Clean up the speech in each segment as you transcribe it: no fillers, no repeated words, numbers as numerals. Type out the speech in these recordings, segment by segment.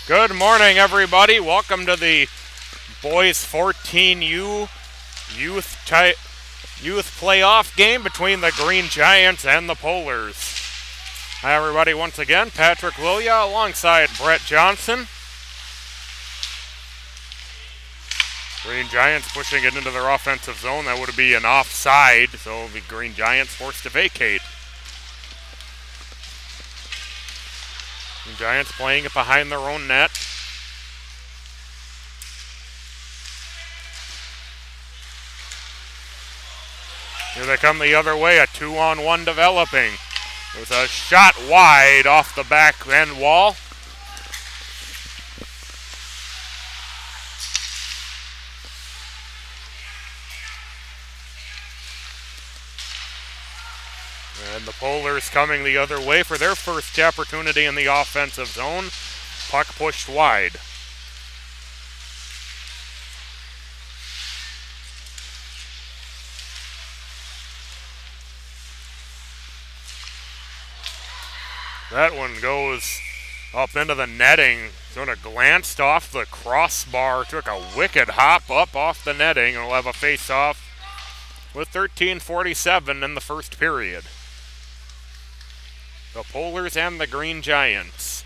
Good morning, everybody. Welcome to the Boys 14U Youth Playoff game between the Green Giants and the Polars. Hi, everybody. Once again, Patrick Lilia alongside Brett Johnson. Green Giants pushing it into their offensive zone. That would be an offside, so the Green Giants forced to vacate. Green Giants playing it behind their own net. Here they come the other way, a 2-on-1 developing. There's a shot wide off the back end wall. And the Polars coming the other way for their first opportunity in the offensive zone. Puck pushed wide. That one goes up into the netting. Sort of glanced off the crossbar, took a wicked hop up off the netting, and we'll have a face-off with 13:47 in the first period. The Polars and the Green Giants.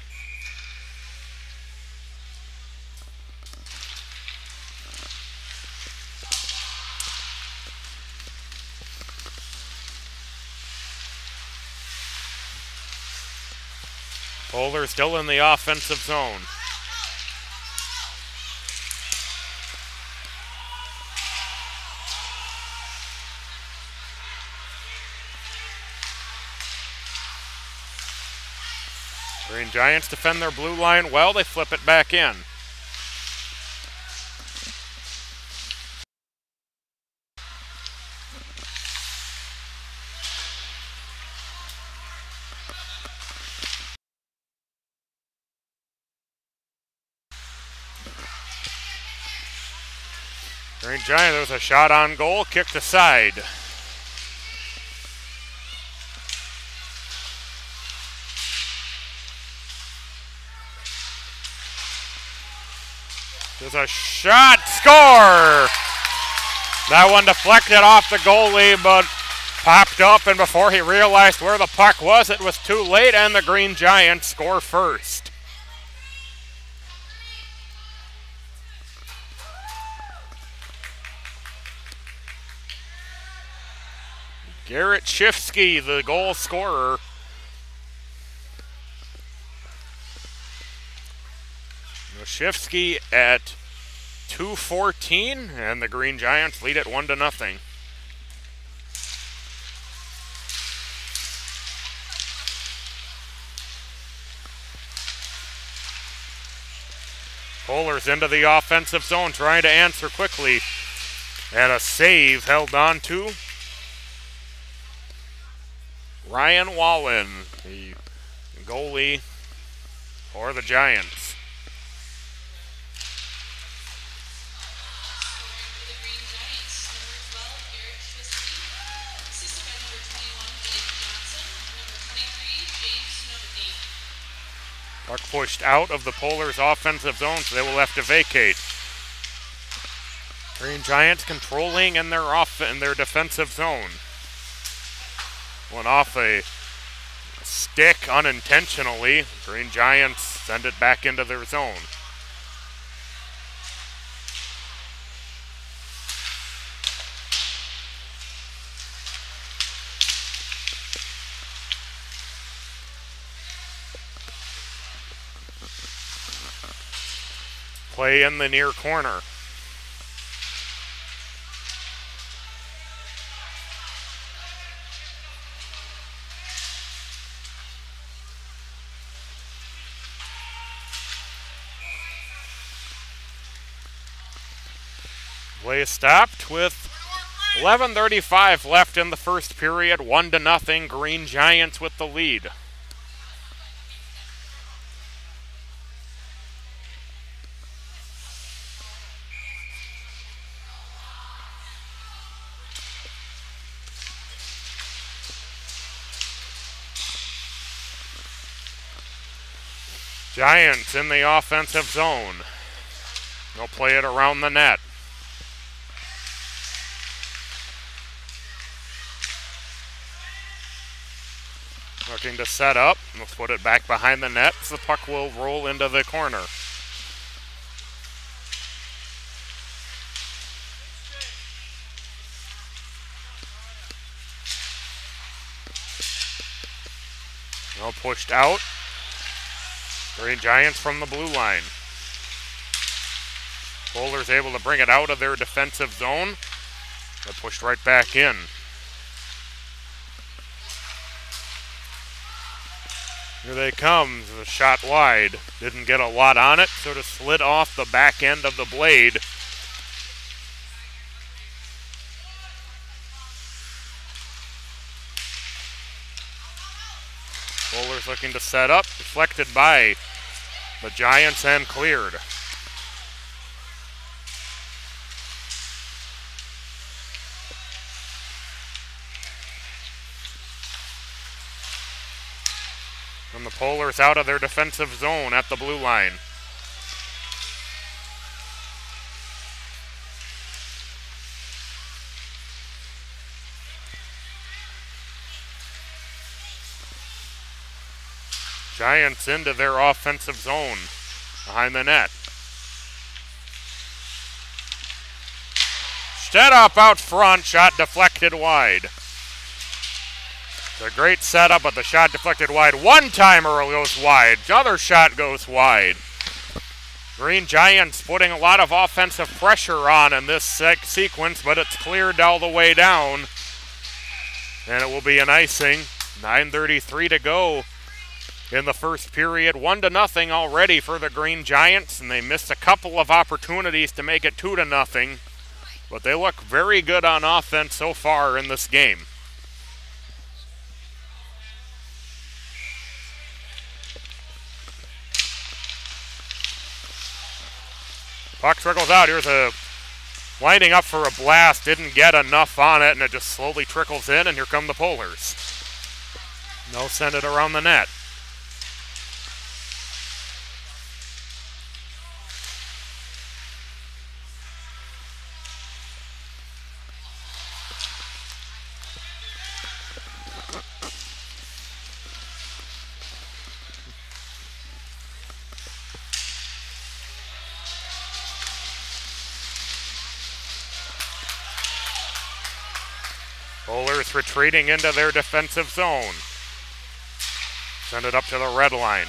Polars still in the offensive zone. Green Giants defend their blue line well. They flip it back in. Green Giants, there was a shot on goal, kicked aside. There's a shot, score! That one deflected off the goalie, but popped up, and before he realized where the puck was, it was too late, and the Green Giants score first. Garrett Shifsky, the goal scorer. Shifsky at 2:14, and the Green Giants lead it 1-0. Polars into the offensive zone, trying to answer quickly, and a save held on to Ryan Wallen, the goalie for the Giants. Puck pushed out of the Polars' offensive zone, so they will have to vacate. Green Giants controlling in their defensive zone. Went off a stick unintentionally. Green Giants send it back into their zone. Play in the near corner. Play stopped with 11:35 left in the first period. 1-0, Green Giants with the lead. Giants in the offensive zone. They'll play it around the net. Looking to set up. Let's put it back behind the net. The puck will roll into the corner. Now pushed out. Green Giants from the blue line. Bowlers able to bring it out of their defensive zone. They pushed right back in. Here they come. The shot wide. Didn't get a lot on it. Sort of slid off the back end of the blade. Bowlers looking to set up. Deflected by the Giants and cleared. And the Polars out of their defensive zone at the blue line. Giants into their offensive zone behind the net. Setup out front, shot deflected wide. It's a great setup, but the shot deflected wide. One-timer goes wide. Another shot goes wide. Green Giants putting a lot of offensive pressure on in this sequence, but it's cleared all the way down. And it will be an icing. 9:33 to go in the first period. 1-0 already for the Green Giants, and they missed a couple of opportunities to make it 2-0. But they look very good on offense so far in this game. Puck trickles out. Here's a lining up for a blast. Didn't get enough on it, and it just slowly trickles in, and here come the Polars. They'll send it around the net. Polars retreating into their defensive zone. Send it up to the red line.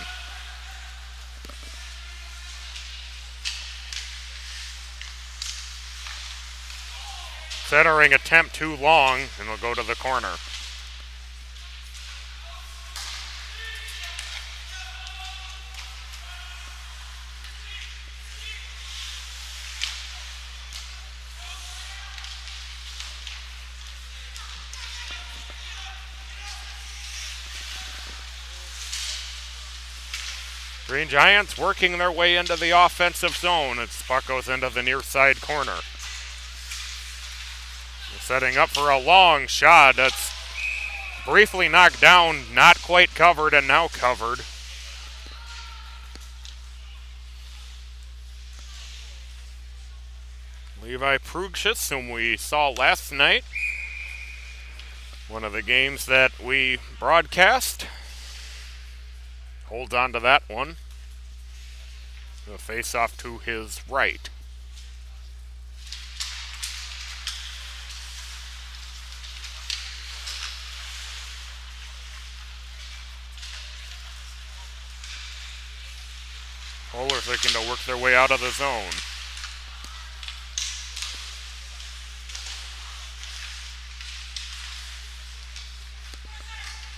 Centering attempt too long, and will go to the corner. Green Giants working their way into the offensive zone as puck goes into the near side corner. They're setting up for a long shot that's briefly knocked down, not quite covered, and now covered. Levi Prugschitz, whom we saw last night, one of the games that we broadcast, holds on to that one. The face-off to his right. Polars looking to work their way out of the zone.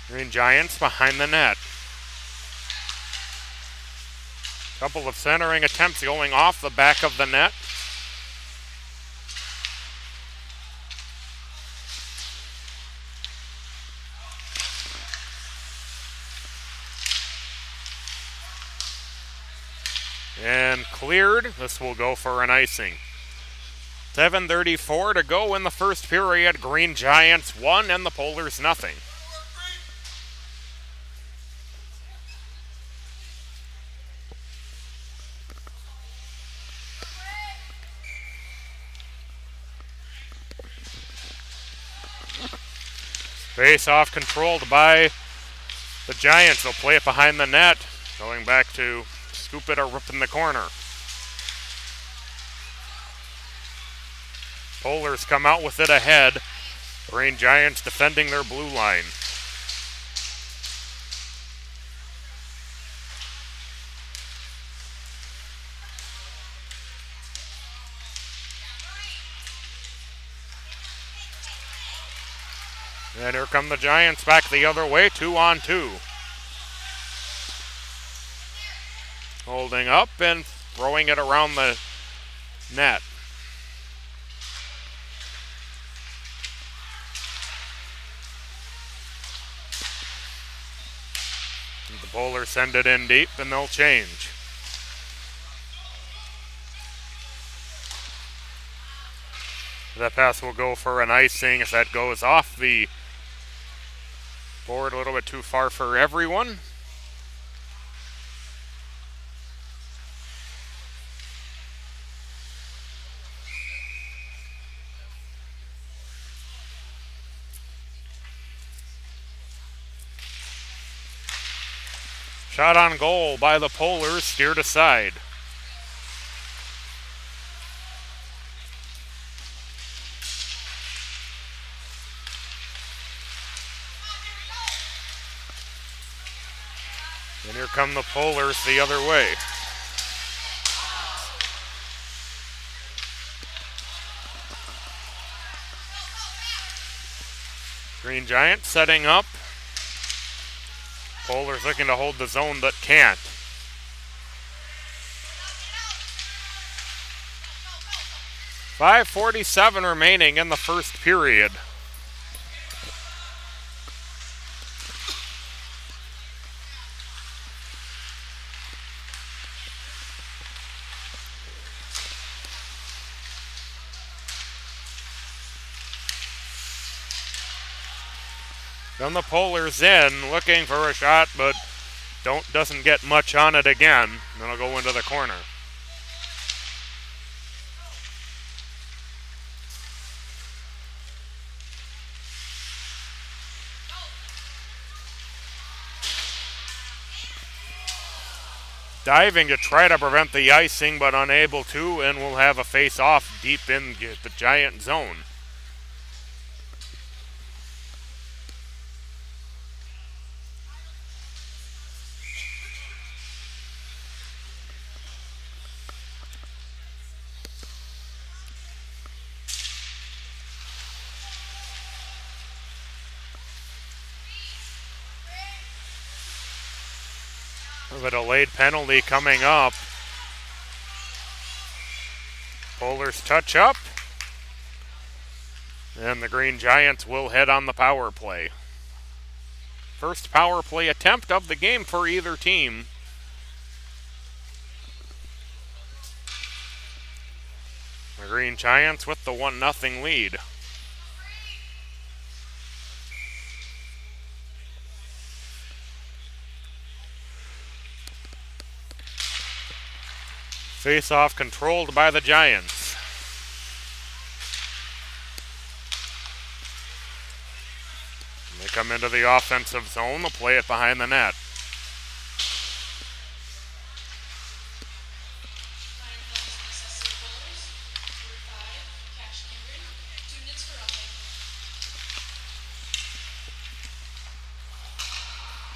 Green Giants behind the net. Couple of centering attempts going off the back of the net. And cleared. This will go for an icing. 7:34 to go in the first period. Green Giants 1 and the Polars 0. Face off controlled by the Giants. They'll play it behind the net. Going back to scoop it or rip in the corner. Polars come out with it ahead. Green Giants defending their blue line. And here come the Giants back the other way, 2-on-2. Holding up and throwing it around the net. And the Polars send it in deep and they'll change. That pass will go for an icing if that goes off the board a little bit too far for everyone. Shot on goal by the Polars, steered aside. And here come the Polars the other way. Green Giants setting up. Polars looking to hold the zone but can't. .547 remaining in the first period. Then the Polars in, looking for a shot, but doesn't get much on it again. Then it'll go into the corner. Diving to try to prevent the icing, but unable to, and will have a face-off deep in the Giant zone. A delayed penalty coming up. Polars touch up. And the Green Giants will head on the power play. First power play attempt of the game for either team. The Green Giants with the 1-0 lead. Face-off controlled by the Giants. They come into the offensive zone. They'll play it behind the net.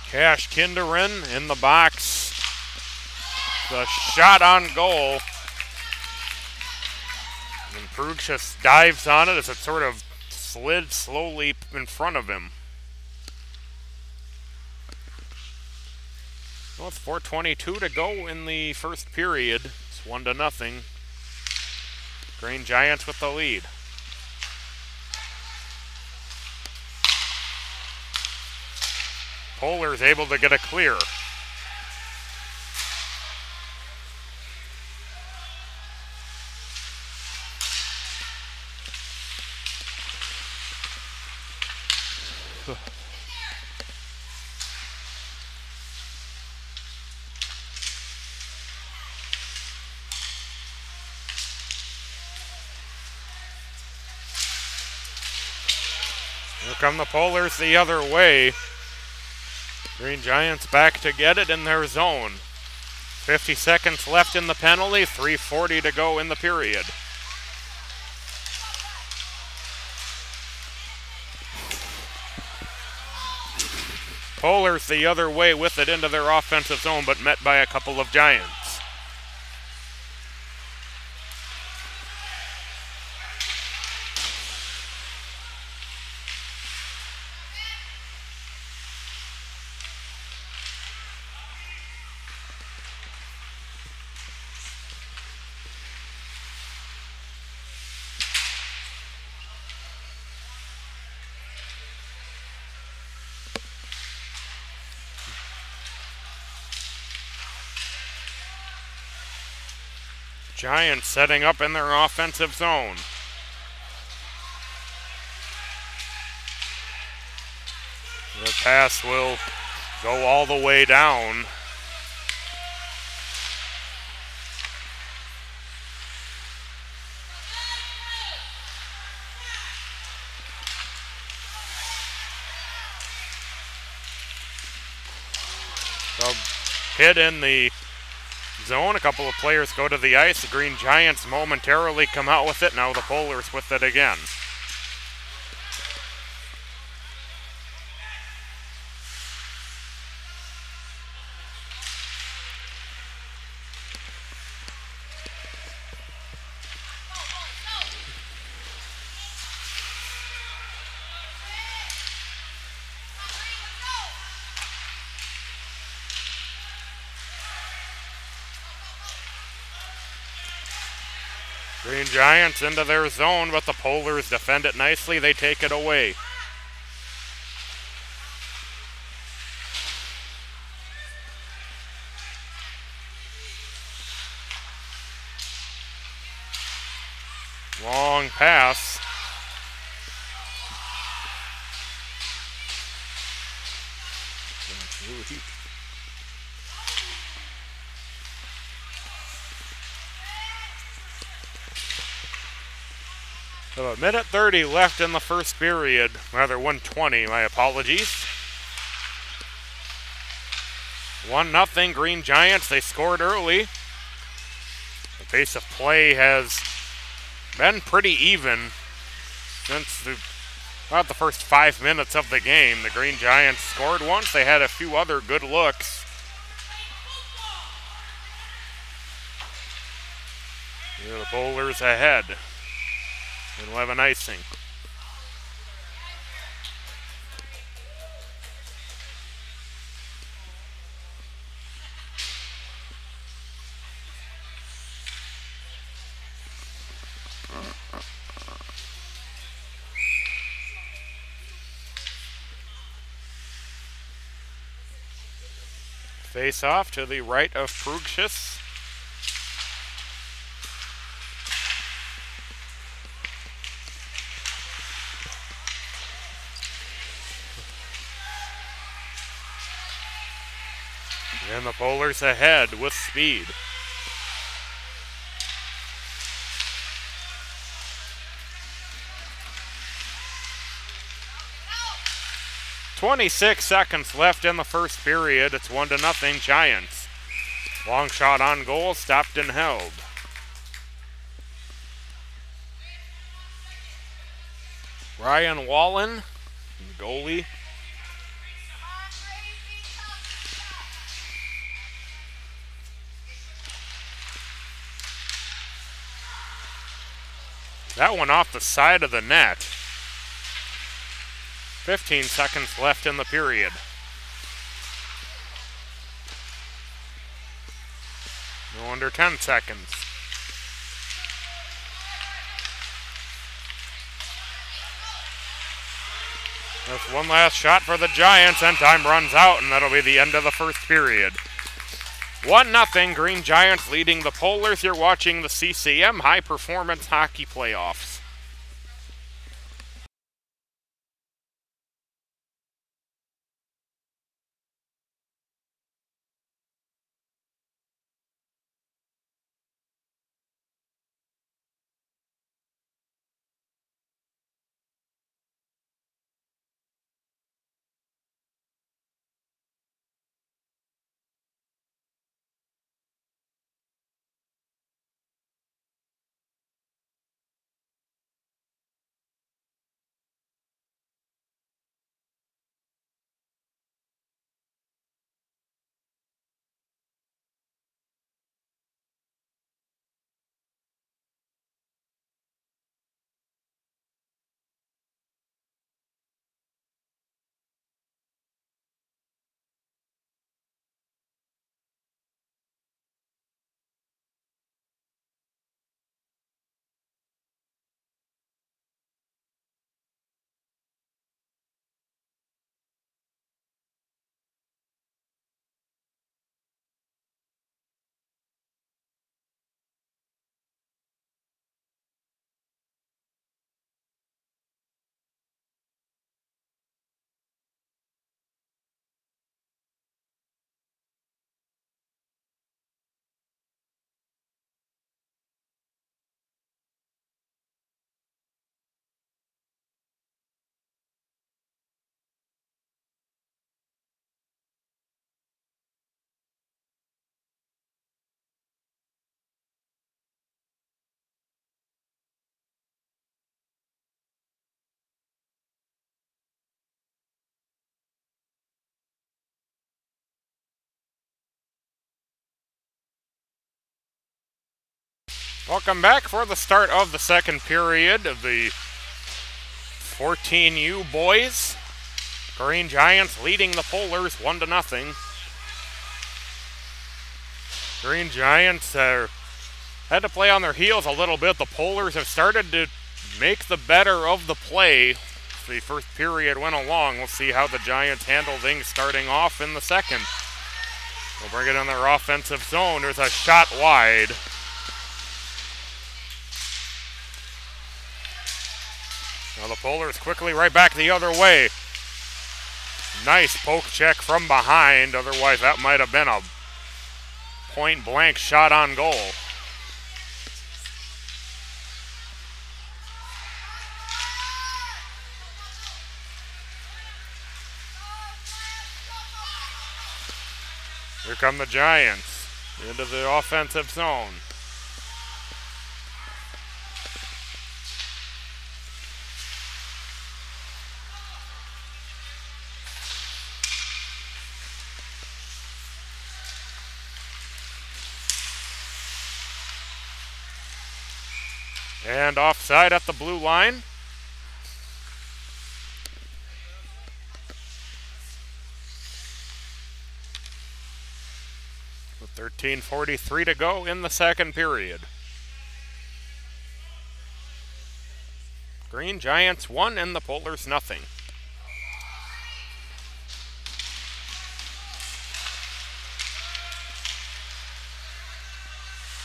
Cash Kinderin in the box. The shot on goal. And Krug just dives on it as it sort of slid slowly in front of him. Well, it's 4:22 to go in the first period. It's 1-0. Green Giants with the lead. Polars able to get a clear. Here come the Polars the other way. Green Giants back to get it in their zone. 50 seconds left in the penalty, 3:40 to go in the period. Polars the other way with it into their offensive zone, but met by a couple of Giants. Giants setting up in their offensive zone. The pass will go all the way down. So hit in the zone. A couple of players go to the ice. The Green Giants momentarily come out with it. Now the Polars with it again. Green Giants into their zone, but the Polars defend it nicely. They take it away. Long pass. So a minute 30 left in the first period. Rather 1:20, my apologies. 1-0 Green Giants. They scored early. The pace of play has been pretty even since about the first 5 minutes of the game. The Green Giants scored once. They had a few other good looks. Here the Polars ahead. And we'll have an icing. Face off to the right of Prugschis. And the Polars ahead with speed. .26 seconds left in the first period. It's 1-0 Giants. Long shot on goal, stopped and held. Ryan Wallen, goalie. That one off the side of the net. 15 seconds left in the period. No under 10 seconds. That's one last shot for the Giants, and time runs out, and that'll be the end of the first period. 1-0 Green Giants leading the Polars. You're watching the CCM High Performance Hockey Playoffs. Welcome back for the start of the second period of the 14U boys. Green Giants leading the Polars 1-0. Green Giants had to play on their heels a little bit. The Polars have started to make the better of the play. The first period went along. We'll see how the Giants handle things starting off in the second. They'll bring it in their offensive zone. There's a shot wide. Now the Polars quickly right back the other way. Nice poke check from behind. Otherwise, that might have been a point-blank shot on goal. Here come the Giants into the offensive zone. And offside at the blue line. With 13:43 to go in the second period. Green Giants 1 and the Polars 0.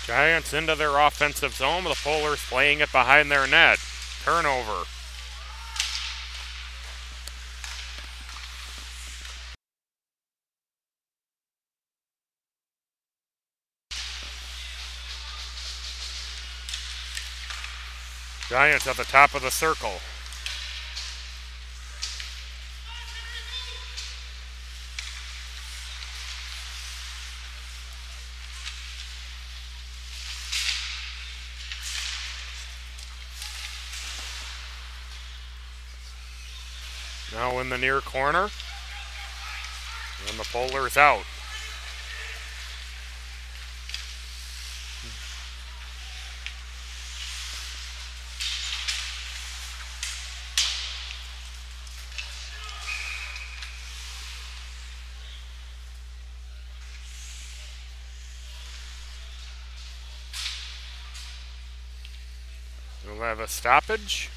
Giants into their offensive zone. The Polars playing it behind their net. Turnover. Giants at the top of the circle. Now in the near corner. And the Polars out. We'll have a stoppage.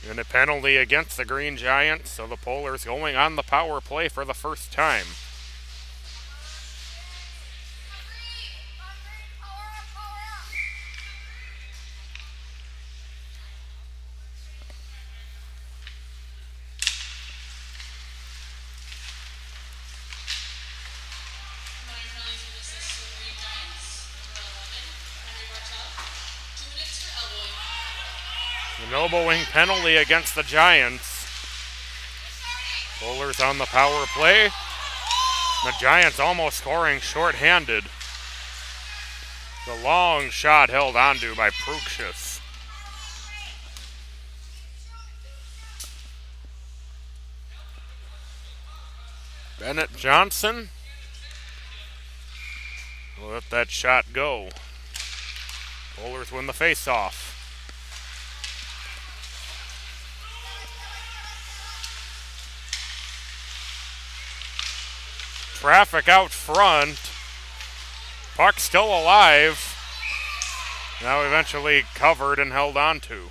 And a penalty against the Green Giants, so the Polars going on the power play for the first time. An elbowing penalty against the Giants. Polars on the power play. The Giants almost scoring shorthanded. The long shot held onto by Pruxius. Bennett Johnson will let that shot go. Polars win the face-off. Traffic out front. Puck still alive. Now eventually covered and held onto.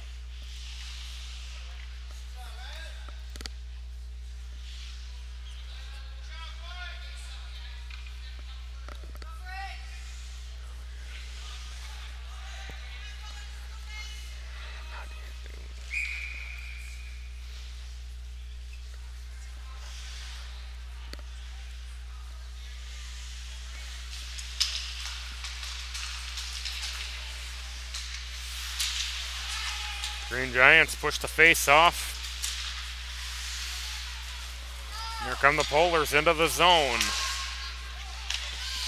Green Giants push the face off. Here come the Polars into the zone.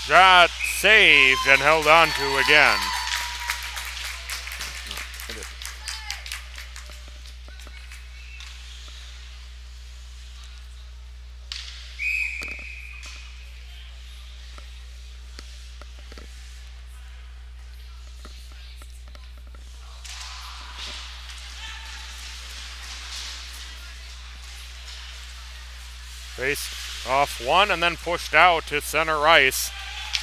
Shot saved and held on to again. Face off one and then pushed out to center ice.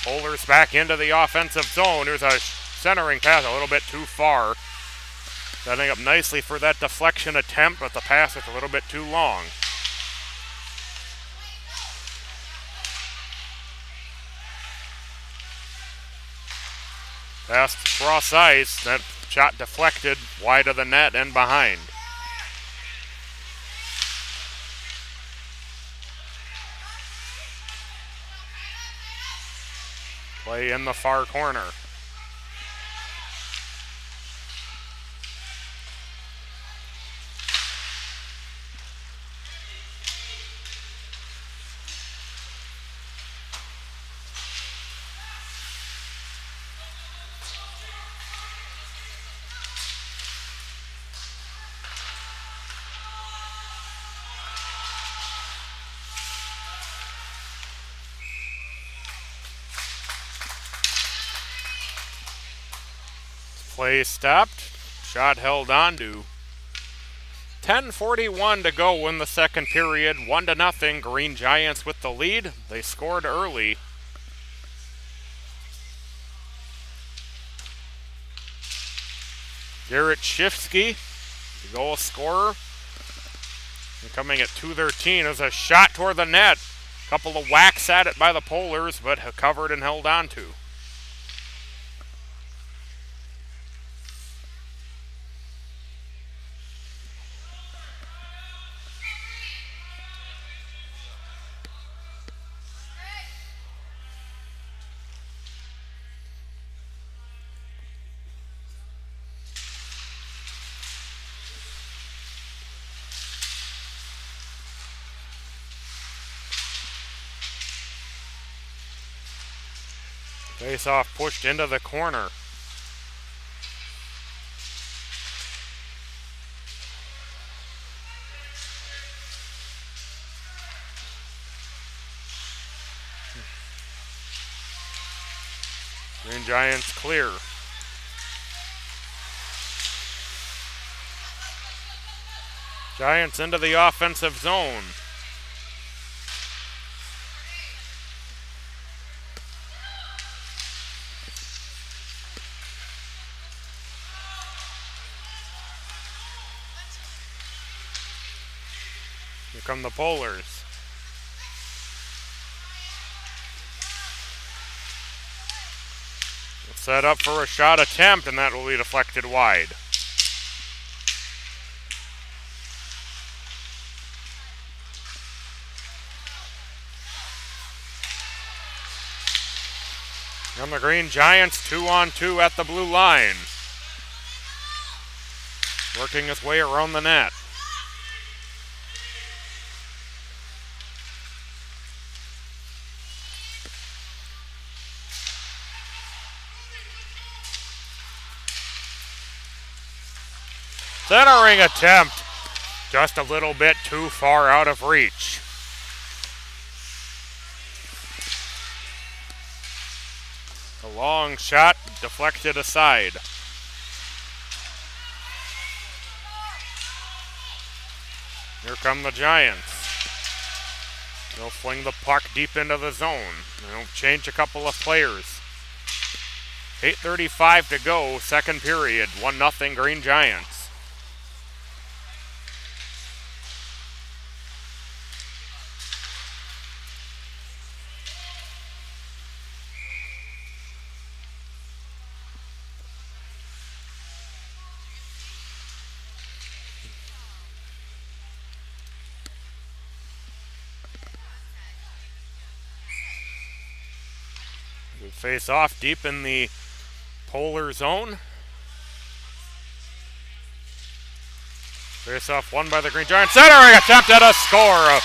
Polars back into the offensive zone. Here's a centering pass a little bit too far. Setting up nicely for that deflection attempt, but the pass is a little bit too long. Pass cross ice. That shot deflected wide of the net and behind. Play in the far corner. Play stopped. Shot held on to. 10:41 to go in the second period. 1-0. Green Giants with the lead. They scored early. Garrett Shifsky, the goal scorer. And coming at 2:13 is a shot toward the net. Couple of whacks at it by the Polars, but covered and held on to. Face-off pushed into the corner. Green Giants clear. Giants into the offensive zone. Here come the Polars. Set up for a shot attempt, and that will be deflected wide. And the Green Giants 2-on-2 at the blue line. Working his way around the net. Centering attempt, just a little bit too far out of reach. A long shot deflected aside. Here come the Giants. They'll fling the puck deep into the zone. They'll change a couple of players. 8:35 to go, second period, 1-0 Green Giants. Face off deep in the Polar zone. Face off won by the Green Giants. Centering attempt at a score. A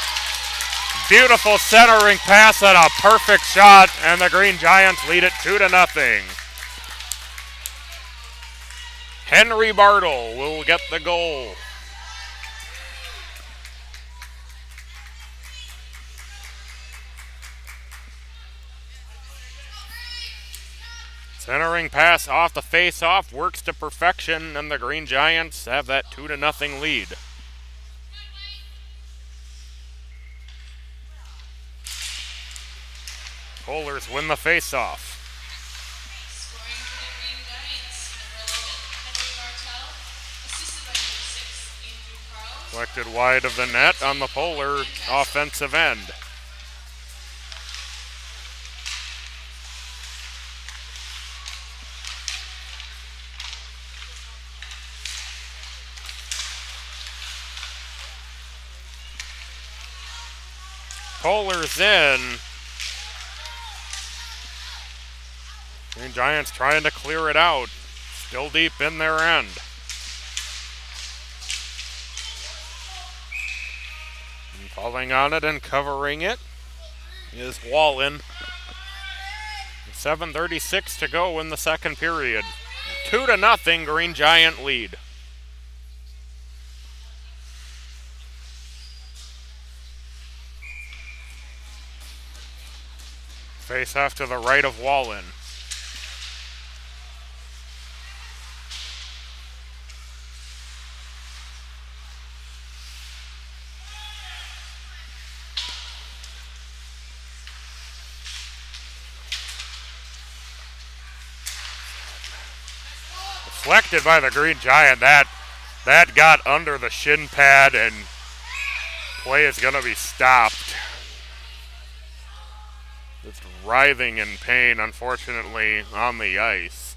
beautiful centering pass and a perfect shot, and the Green Giants lead it 2-0. Henry Bartle will get the goal. Centering pass off the face-off, works to perfection, and the Green Giants have that 2-0 lead. win the faceoff. Collected wide of the net on the Polar offensive end. Polar's in. Green Giants trying to clear it out. Still deep in their end. And falling on it and covering it is Wallen. 7:36 to go in the second period. 2-0 Green Giant lead. Face off to the right of Wallen. Deflected by the Green Giant. That got under the shin pad and play is going to be stopped. Just writhing in pain, unfortunately, on the ice.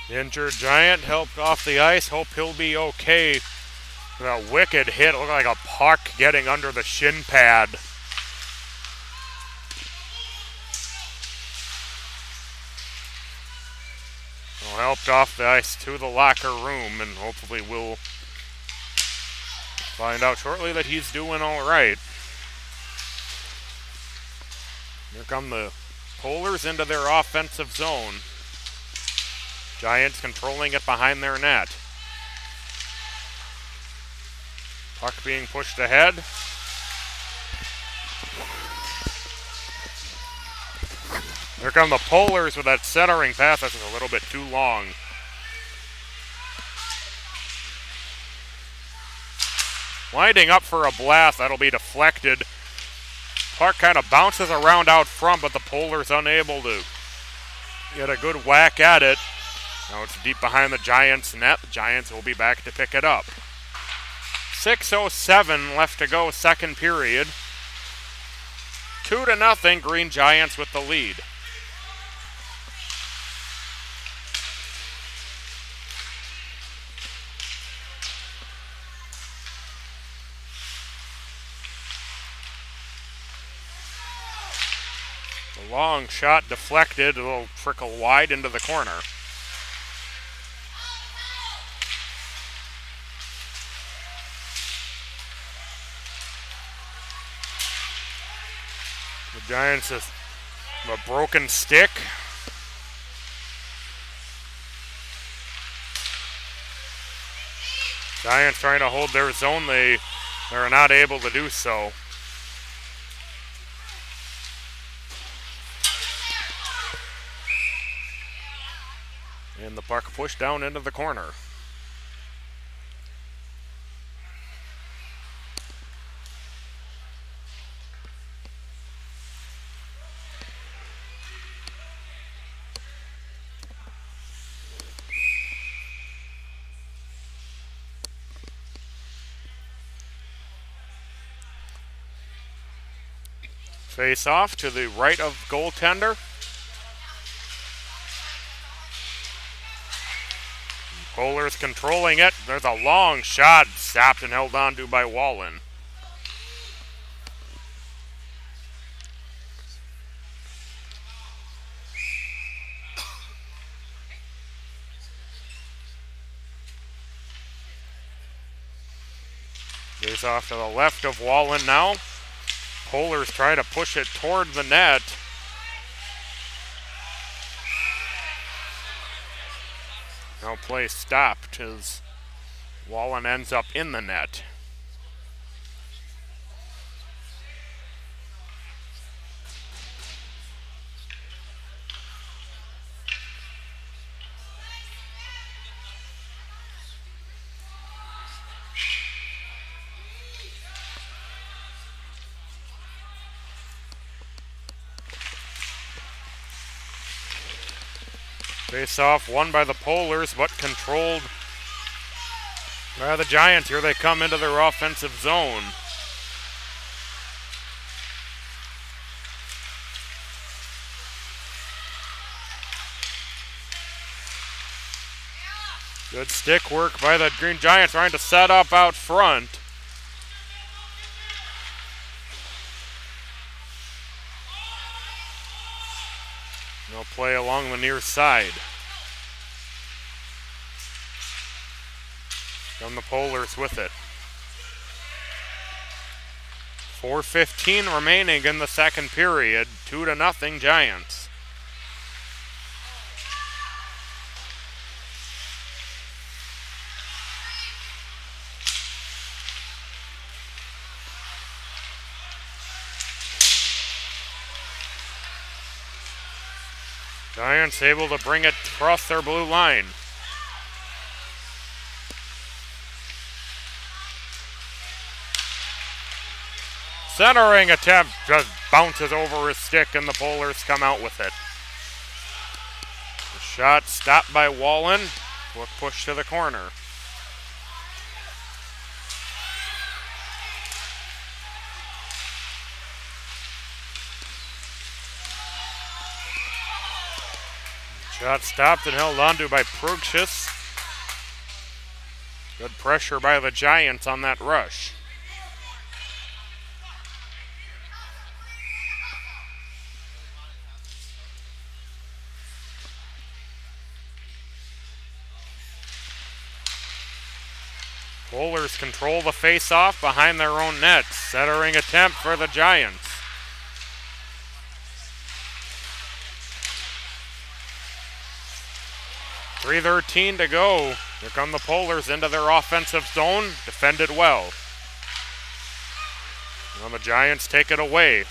The injured Giant helped off the ice. Hope he'll be okay. That wicked hit looked like a puck getting under the shin pad. Well, helped off the ice to the locker room, and hopefully we'll find out shortly that he's doing all right. Here come the Polars into their offensive zone. Giants controlling it behind their net. Puck being pushed ahead. Here come the Polars with that centering pass. That's a little bit too long. Winding up for a blast. That'll be deflected. Puck kind of bounces around out front, but the Polars unable to get a good whack at it. Now it's deep behind the Giants' net. The Giants will be back to pick it up. 6:07 left to go, second period. 2-0, Green Giants with the lead. The long shot deflected, a little trickle wide into the corner. The Giants have a broken stick. Giants trying to hold their zone. They're not able to do so. And the puck pushed down into the corner. Face off to the right of goaltender. Polars controlling it. There's a long shot, stopped and held on to by Wallen. Face off to the left of Wallen now. Polars try to push it toward the net. No play stopped as Wallen ends up in the net. Face off won by the Polars, but controlled by the Giants. Here they come into their offensive zone. Good stick work by the Green Giants trying to set up out front. No play along the near side. From the Polars with it. 4:15 remaining in the second period. 2-0 Giants. Giants able to bring it across their blue line. Centering attempt just bounces over his stick and the Polars come out with it. The shot stopped by Wallen. Quick push to the corner. Shot stopped and held onto by Prugshus. Good pressure by the Giants on that rush. Polars control the face-off behind their own net. Centering attempt for the Giants. 3:13 to go. Here come the Polars into their offensive zone. Defended well. Now the Giants take it away.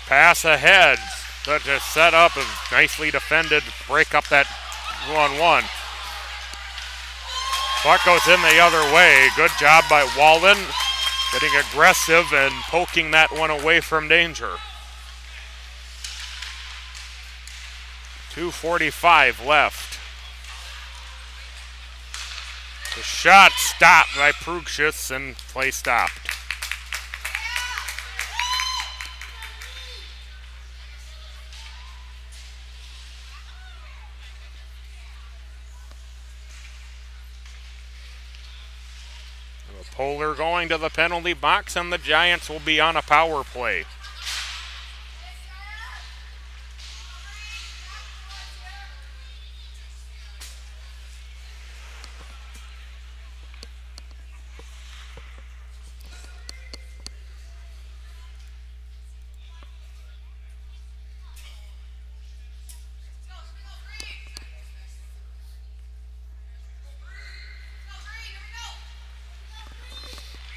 Pass ahead. Such a setup and nicely defended. Break up that 1-1. Puck goes in the other way. Good job by Wallen. Getting aggressive and poking that one away from danger. 2:45 left. The shot stopped by Prugschis and play stopped. Polar going to the penalty box, and the Giants will be on a power play.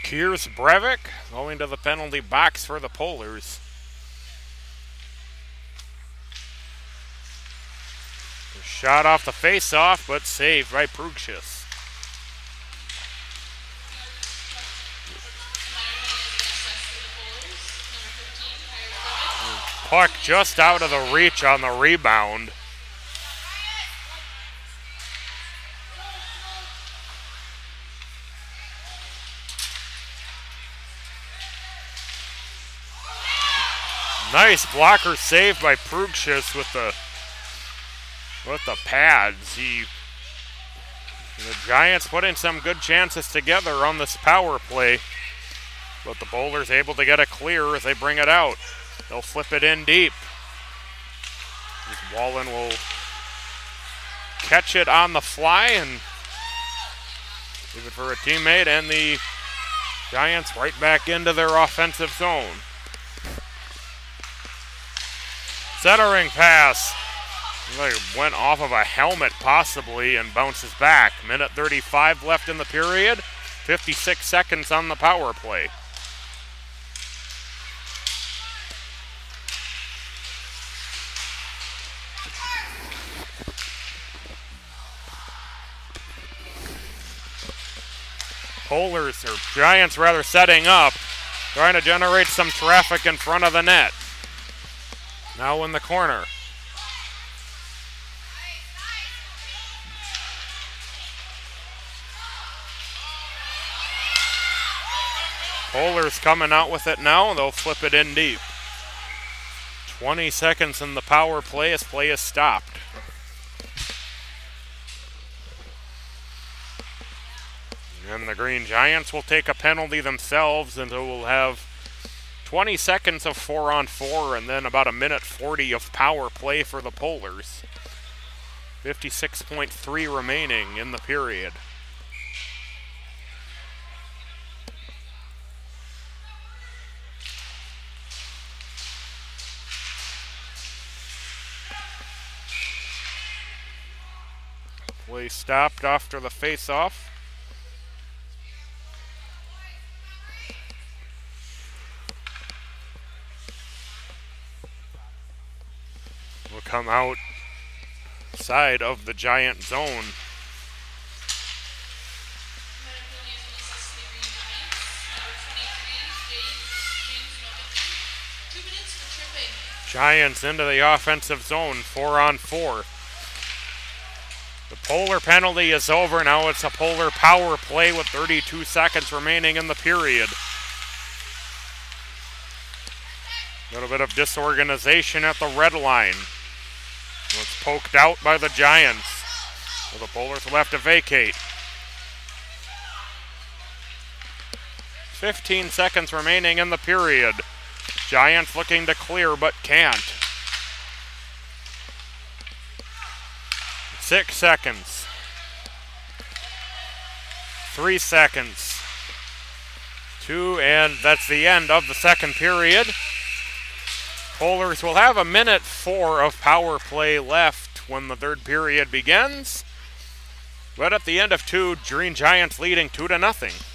Here's Brevik going to the penalty box for the Polars. Shot off the face-off, but saved by Prugschis. Puck just out of the reach on the rebound. Nice blocker save by Prugschis with the pads. The Giants putting some good chances together on this power play, but the Bowlers able to get it clear as they bring it out. They'll flip it in deep. Wallen will catch it on the fly and leave it for a teammate, and the Giants right back into their offensive zone. Centering pass. Like went off of a helmet possibly and bounces back. Minute 35 left in the period. 56 seconds on the power play. Polars, or Giants rather, setting up. Trying to generate some traffic in front of the net. Now in the corner. Polars coming out with it now. They'll flip it in deep. 20 seconds in the power play as play is stopped. And the Green Giants will take a penalty themselves, and we'll have 20 seconds of 4-on-4 and then about a minute 40 of power play for the Polars. 56.3 remaining in the period. Play stopped after the face-off. Will come out side of the Giant zone. Giants into the offensive zone, 4-on-4. The Polar penalty is over. Now it's a Polar power play with 32 seconds remaining in the period. A little bit of disorganization at the red line. It's poked out by the Giants. So the Polars will have to vacate. 15 seconds remaining in the period. Giants looking to clear but can't. 6 seconds. 3 seconds. 2, and that's the end of the second period. Polars will have a minute 4 of power play left when the third period begins. But at the end of 2, Green Giants leading 2-0.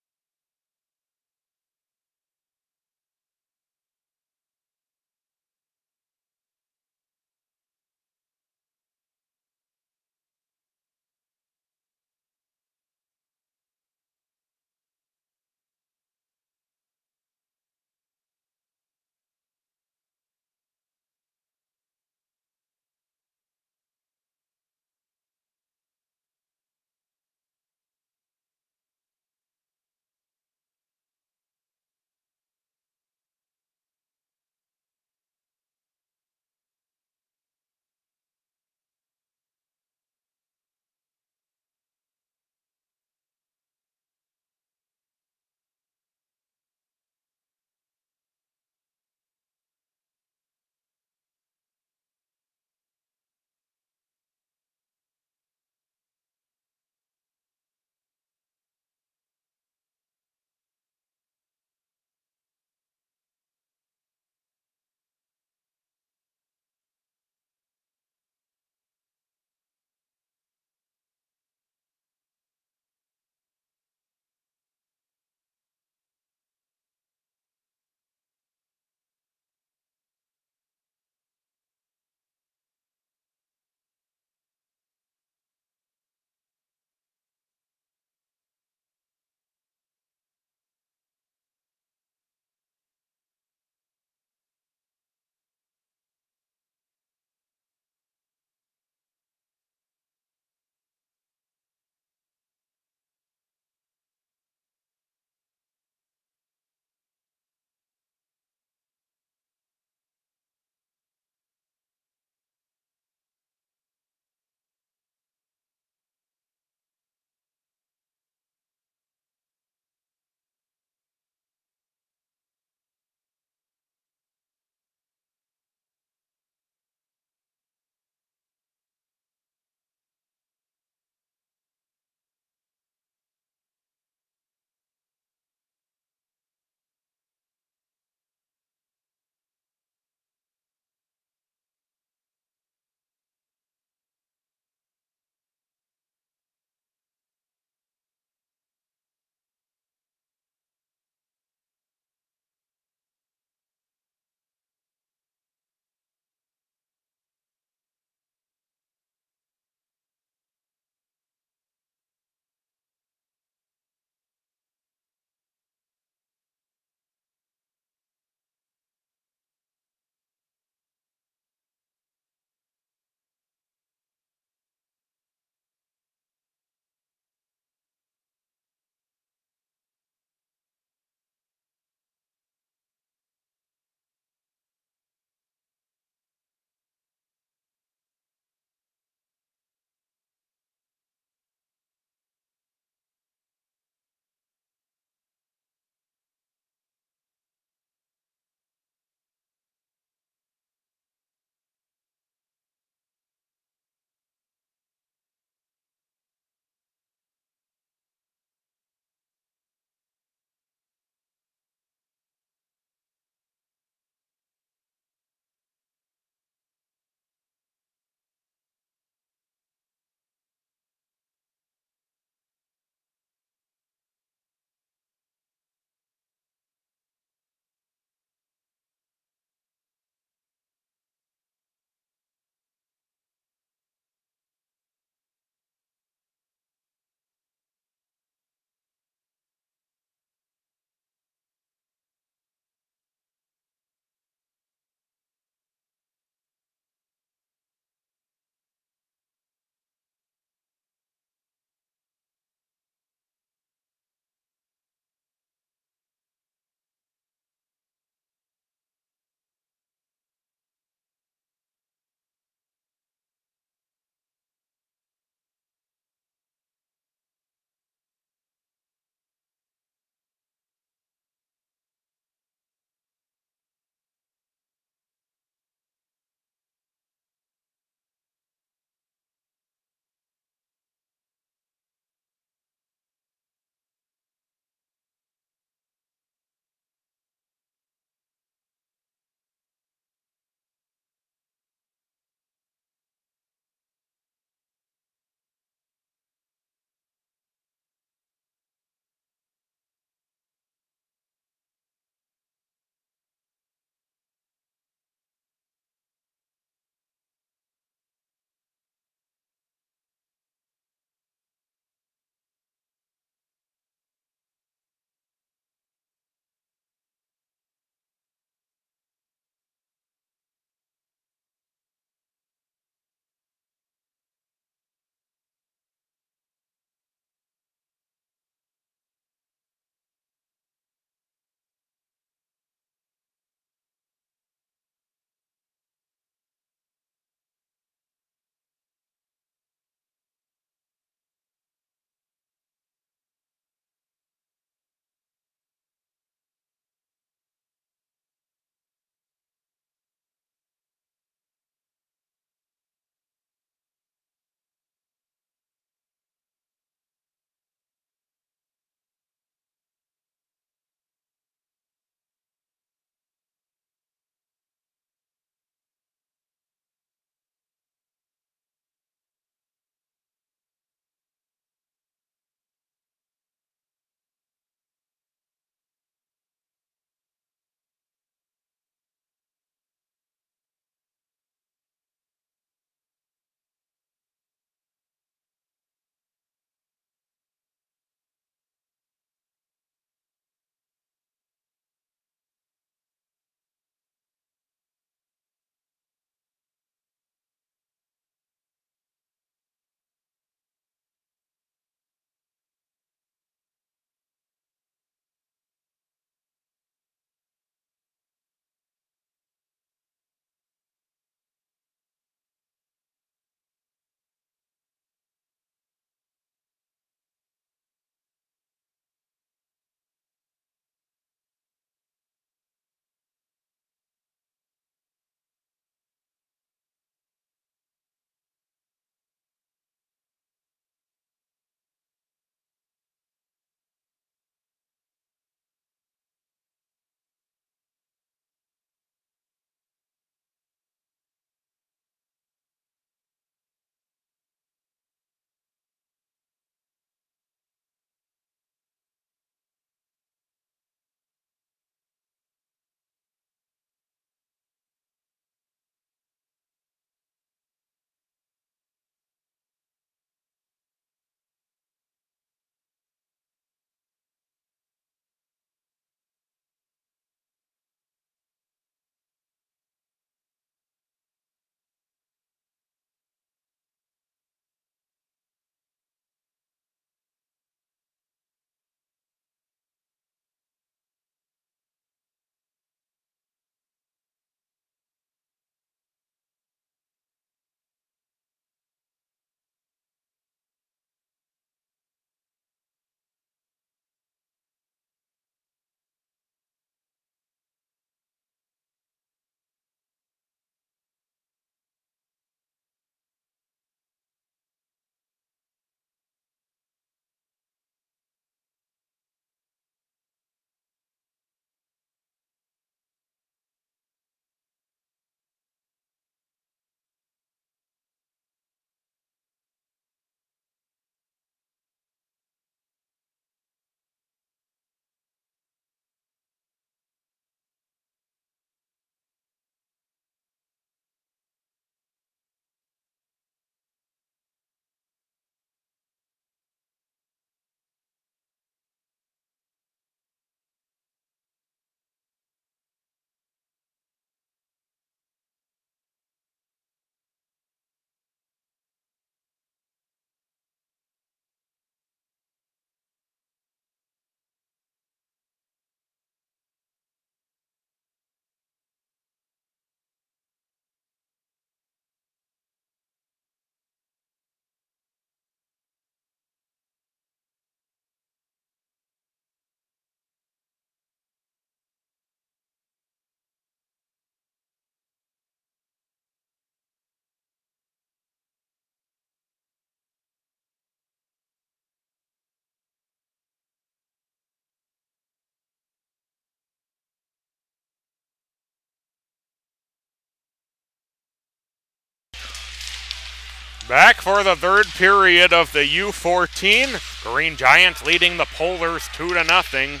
Back for the third period of the U14. Green Giants leading the Polars 2-0.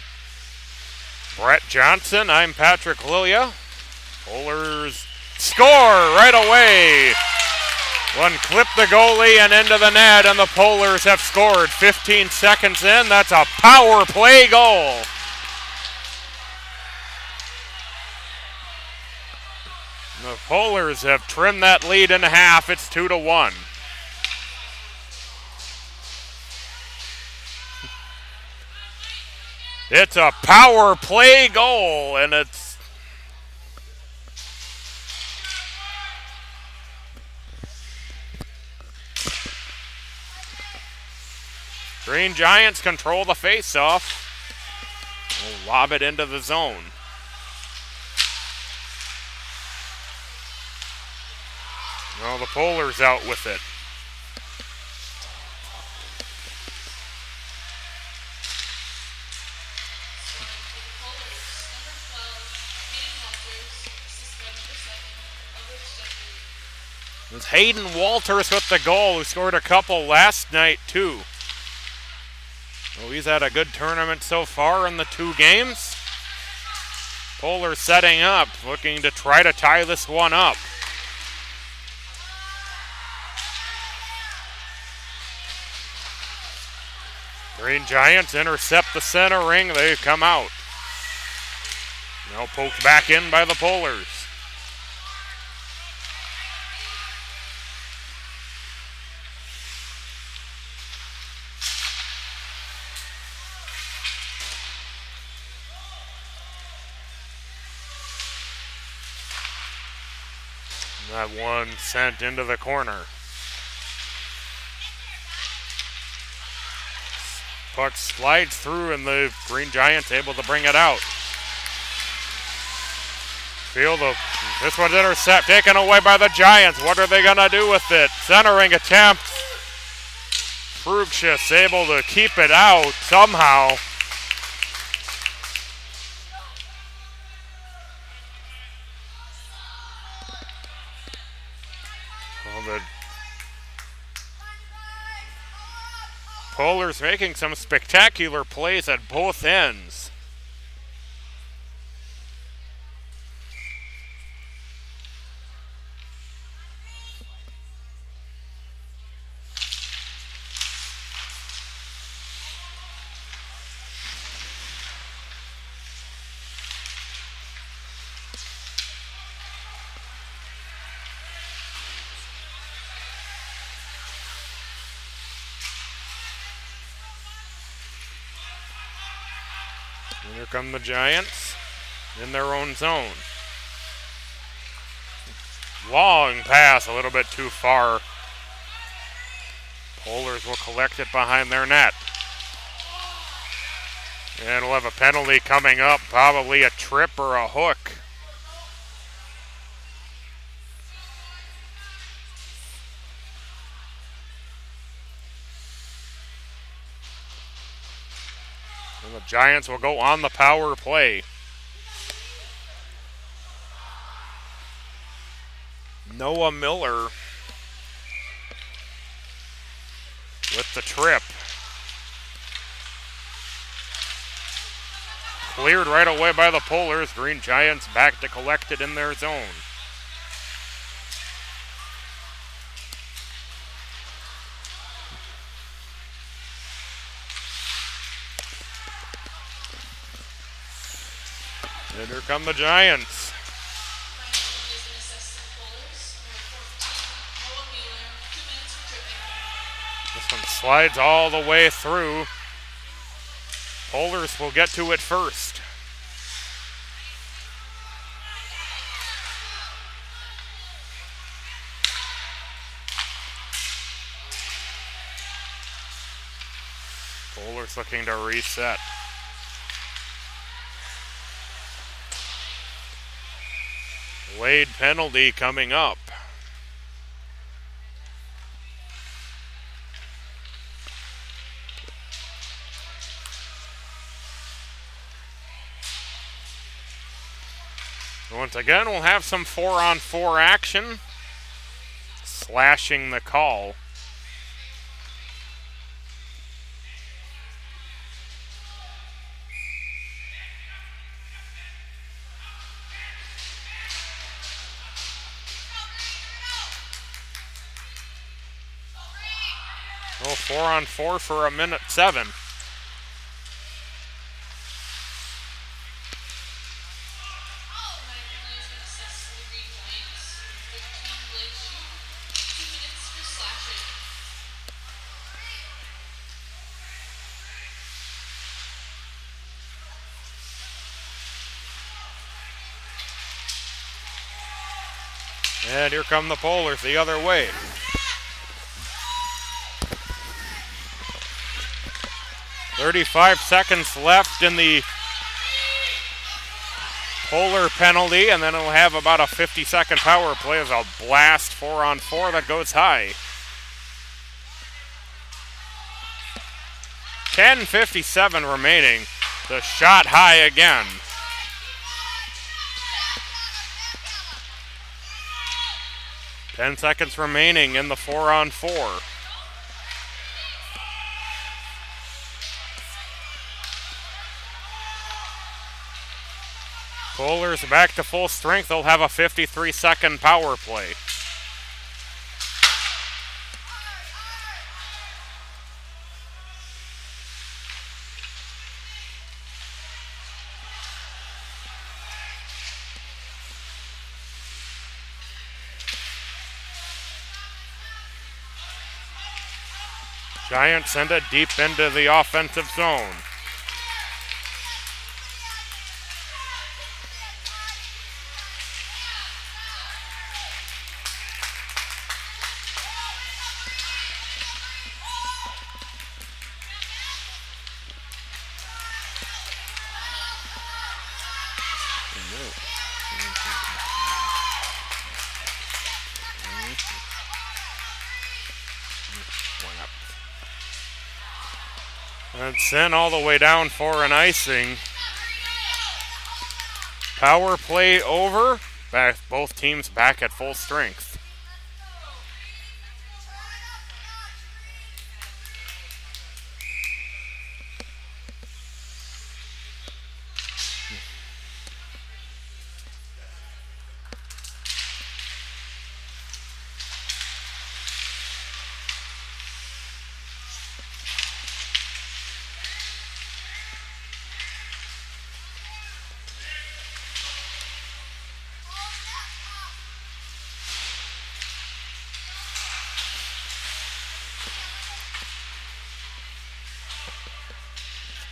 Brett Johnson, I'm Patrick Lilia. Polars score right away. One clip the goalie and into the net, and the Polars have scored. 15 seconds in, that's a power play goal. The Polars have trimmed that lead in half. It's 2-1. It's a power play goal, and it's Green Giants control the face-off. We'll lob it into the zone. Well, the Polars out with it. It was Hayden Walters with the goal, who scored a couple last night too. Well, he's had a good tournament so far in the 2 games. Polars setting up, looking to try to tie this one up. Green Giants intercept the center ring. They come out. Now poked back in by the Polars. That one sent into the corner. Puck slides through, and the Green Giants able to bring it out. This one's intercept, taken away by the Giants. What are they gonna do with it? Centering attempt. Frugschus able to keep it out somehow. Well, the Polars making some spectacular plays at both ends. And here come the Giants in their own zone. Long pass, a little bit too far. Polars will collect it behind their net. And we'll have a penalty coming up, probably a trip or a hook. And the Giants will go on the power play. Noah Miller with the trip. Cleared right away by the Polars. Green Giants back to collect it in their zone. And here come the Giants. This one slides all the way through. Polars will get to it first. Polars looking to reset. Late penalty coming up. Once again, we'll have some 4-on-4 action. Slashing the call. Oh, 4-on-4 for 1:07. And here come the Polars the other way. .35 seconds left in the Polar penalty, and then it'll have about a 50-second power play as a blast 4-on-4 that goes high. 10:57 remaining. The shot high again. Ten seconds remaining in the 4-on-4. Polars back to full strength. They'll have a 53-second power play. Giants send it deep into the offensive zone. And sent all the way down for an icing. Power play over. Both teams back at full strength.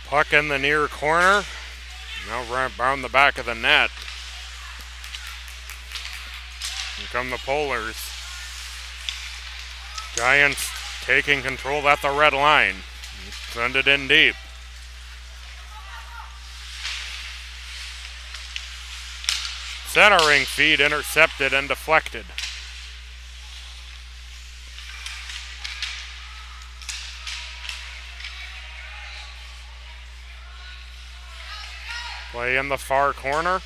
Puck in the near corner. Now right around the back of the net. Here come the Polars. Giants taking control at the red line. Send it in deep. Centering feed intercepted and deflected. Play in the far corner.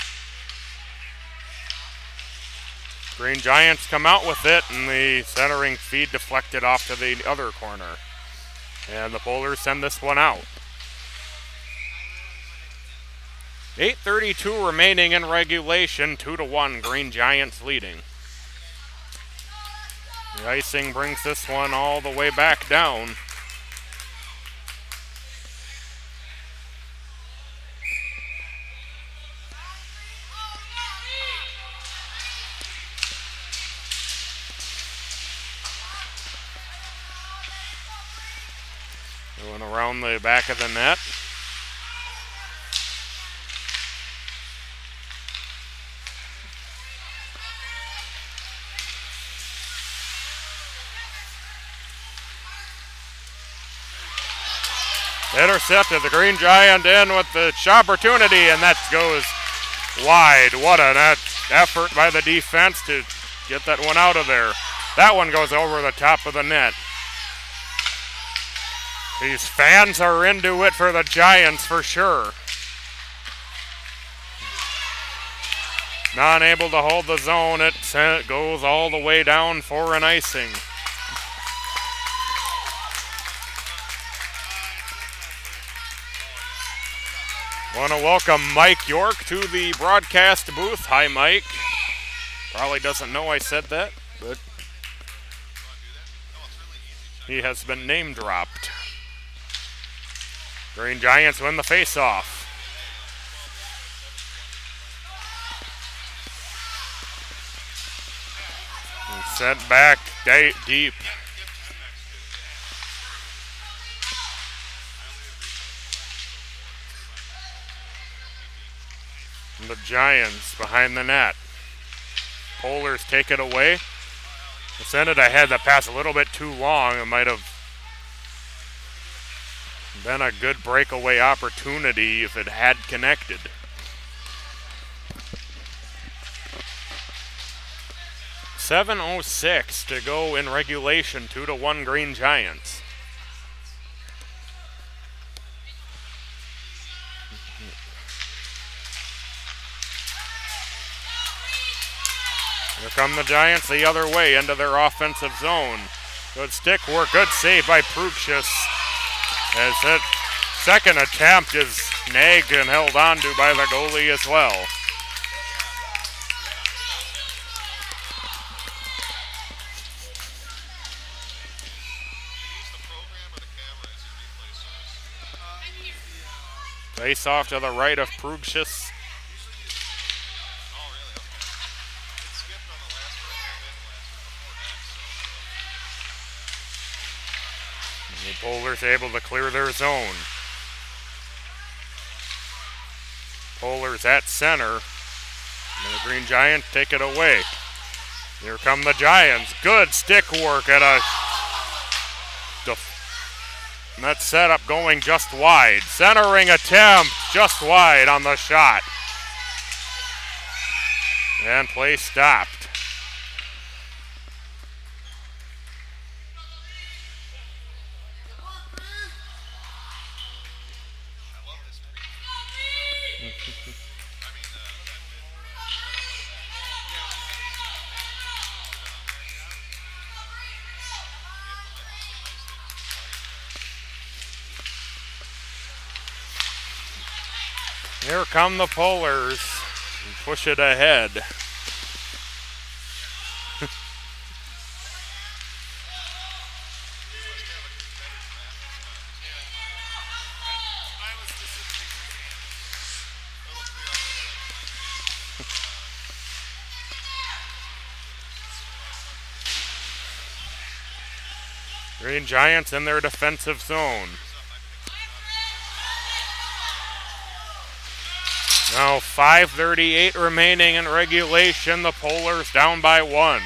Green Giants come out with it, and the centering feed deflected off to the other corner. And the Polars send this one out. 8:32 remaining in regulation, 2-1, Green Giants leading. The icing brings this one all the way back down. Going around the back of the net. Intercepted, the Green Giant in with the opportunity, and that goes wide. What an effort by the defense to get that one out of there. That one goes over the top of the net. These fans are into it for the Giants for sure. Not able to hold the zone, it goes all the way down for an icing. Want to welcome Mike York to the broadcast booth. Hi, Mike. Probably doesn't know I said that, but He has been name dropped. Green Giants win the faceoff. And sent back deep. And the Giants behind the net. Polars take it away. They sent it ahead. That pass a little bit too long. It might have been a good breakaway opportunity if it had connected. .7:06 to go in regulation, 2-1 Green Giants. Here come the Giants the other way into their offensive zone. Good stick work, good save by Prugschus. As that second attempt is nagged and held on to by the goalie as well. Face off to the right of Prugschus. The Polars able to clear their zone. Polars at center. And the Green Giants take it away. Here come the Giants. Good stick work at a net setup going just wide. Centering attempt just wide on the shot. And play stopped. Here come the Polars. Push it ahead. Green Giants in their defensive zone. Now 5:38 remaining in regulation. The Polars down by 1.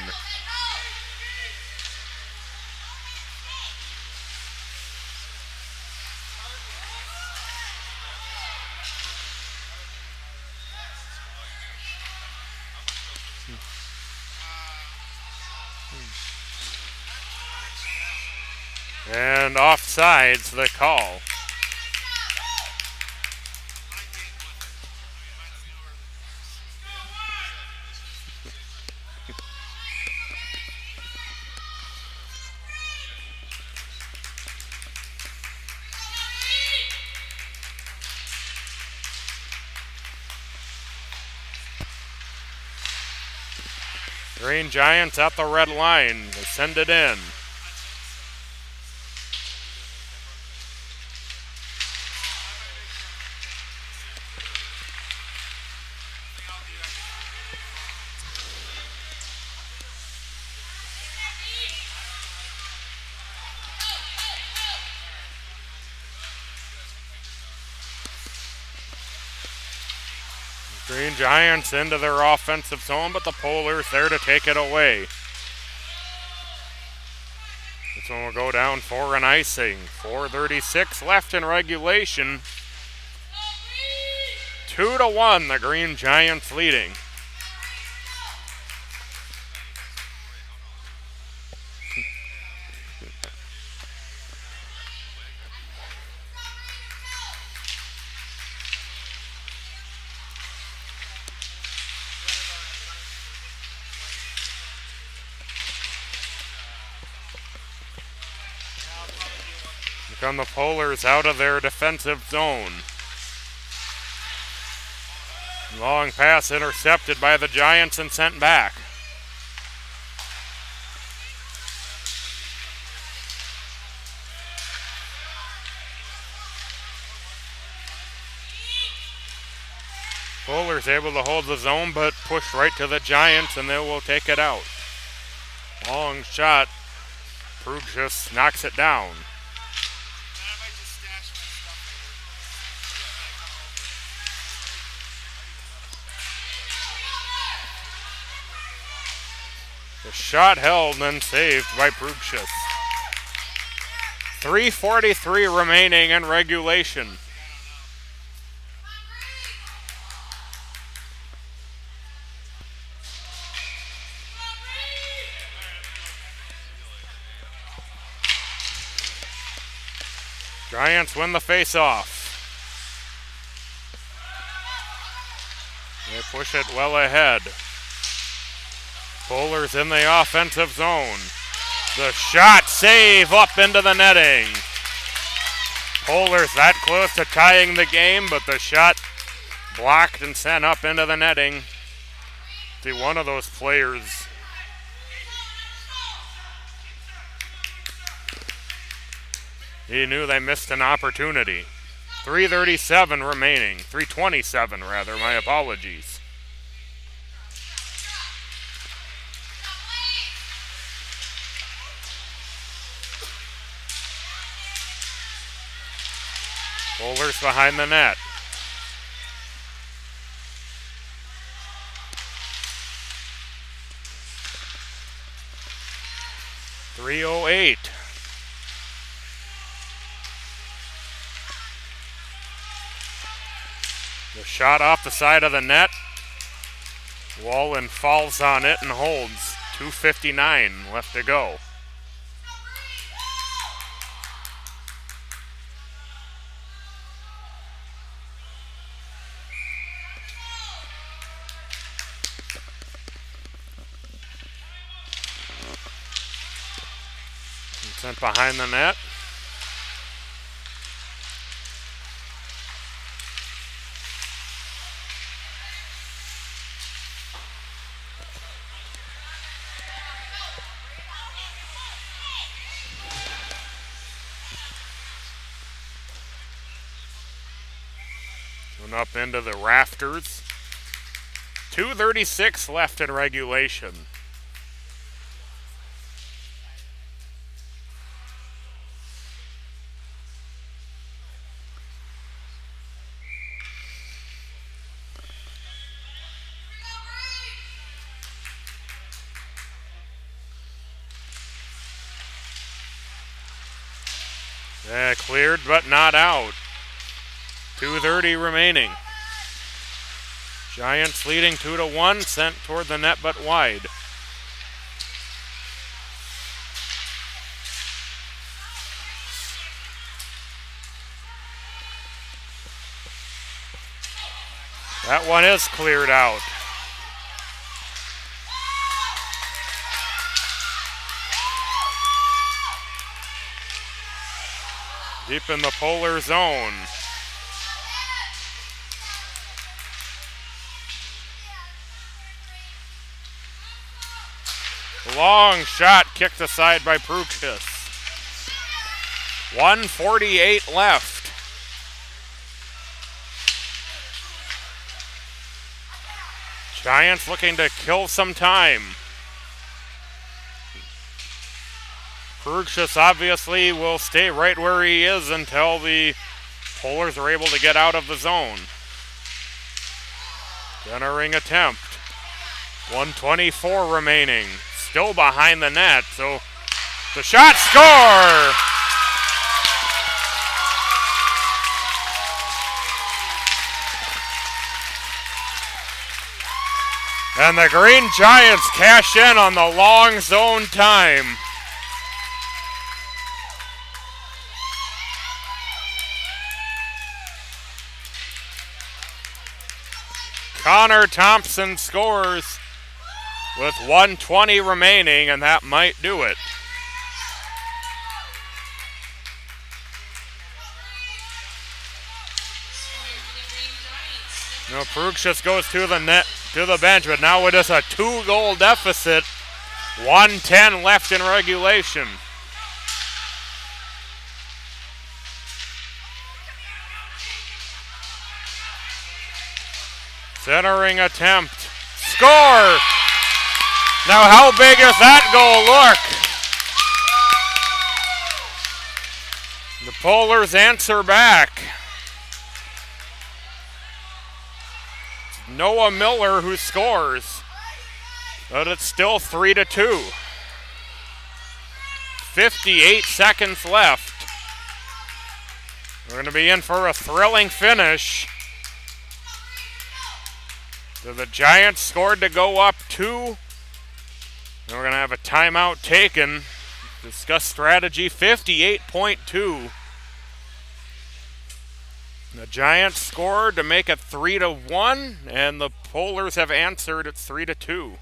And offsides the call. Green Giants at the red line. They send it in. Green Giants into their offensive zone, but the Polars there to take it away. This one will go down for an icing. 4:36 left in regulation. 2-1, the Green Giants leading. Come the Polars out of their defensive zone. Long pass intercepted by the Giants and sent back. Fuller's able to hold the zone, but pushed right to the Giants, and they will take it out. Long shot. Prugis knocks it down. The shot held and saved by Prugis. 3:43 remaining in regulation. Giants win the face-off. They push it well ahead. Fuller's in the offensive zone. The shot save up into the netting. Fuller's that close to tying the game, but the shot blocked and sent up into the netting. See, one of those players he knew they missed an opportunity. 3:37 remaining. 3:27 rather, my apologies. Fuller's behind the net. .308. The shot off the side of the net. Wallen falls on it and holds. 2:59 left to go. Sent behind the net. Going up into the rafters. 2:36 left in regulation. Cleared but not out. 2:30 remaining. Giants leading 2-1, sent toward the net but wide. That one is cleared out. Deep in the polar zone. Long shot kicked aside by Prugis. 1:48 left. Giants looking to kill some time. Prugis obviously will stay right where he is until the Polars are able to get out of the zone. Centering attempt. 1:24 remaining. Still behind the net, so the shot, score! And the Green Giants cash in on the long zone time. Connor Thompson scores with 1:20 remaining, and that might do it. No, Prugis goes to the net, to the bench, but now it is a 2-goal deficit. 1:10 left in regulation. Centering attempt. Score! Now how big is that goal? Look. The Polars answer back. It's Noah Miller who scores. But it's still 3-2. 58 seconds left. We're going to be in for a thrilling finish. So the Giants scored to go up 2. And we're going to have a timeout taken. Discuss strategy. 58.2. The Giants scored to make it 3-1, and the Polars have answered at 3-2.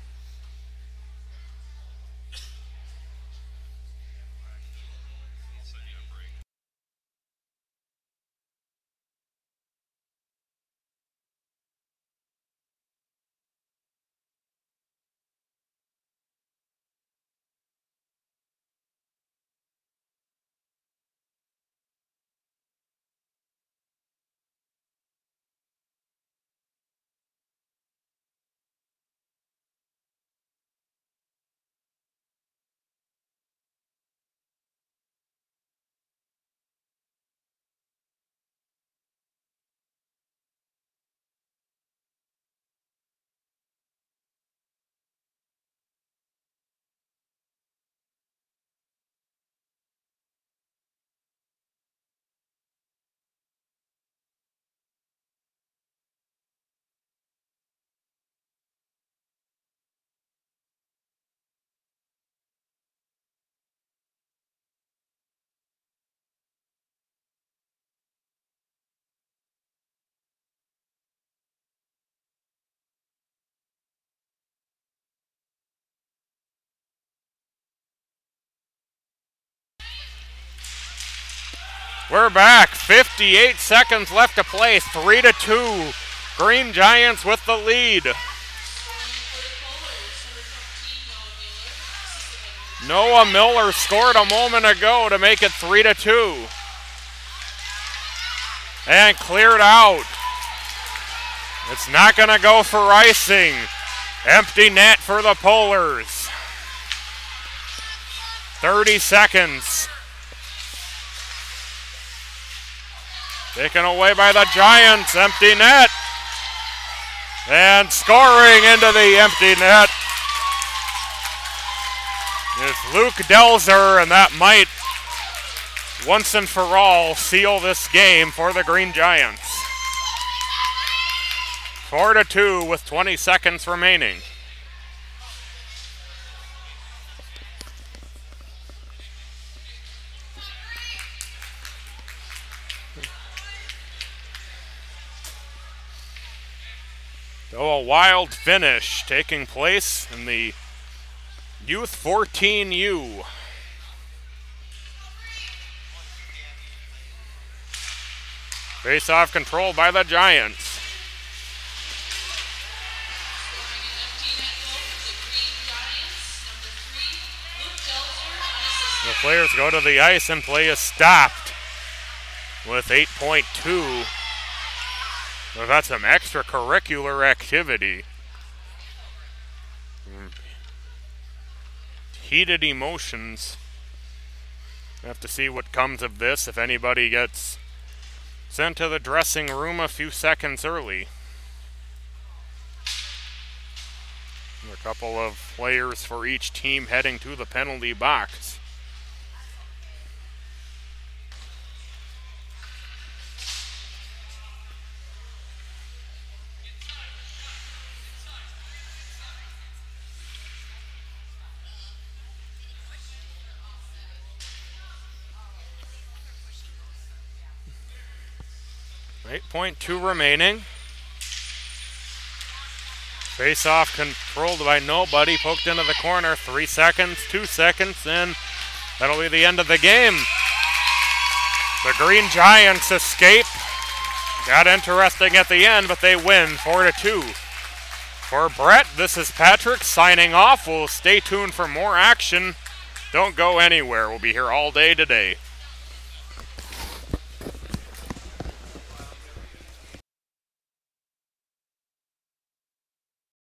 We're back. 58 seconds left to play. 3-2. Green Giants with the lead. Noah Miller scored a moment ago to make it 3-2. And cleared out. It's not going to go for icing. Empty net for the Polars. 30 seconds. Taken away by the Giants. Empty net. And scoring into the empty net is Luke Delzer, and that might once and for all seal this game for the Green Giants. 4-2 with 20 seconds remaining. So a wild finish taking place in the Youth 14U. Face-off controlled by the Giants. The players go to the ice and play is stopped with 8.2. We've had some extracurricular activity. Heated emotions. Have to see what comes of this, if anybody gets sent to the dressing room a few seconds early. A couple of players for each team heading to the penalty box. .2 remaining. Face-off controlled by nobody. Poked into the corner. 3 seconds, 2 seconds, and that'll be the end of the game. The Green Giants escape. Got interesting at the end, but they win 4-2. For Brett, this is Patrick signing off. We'll stay tuned for more action. Don't go anywhere. We'll be here all day today.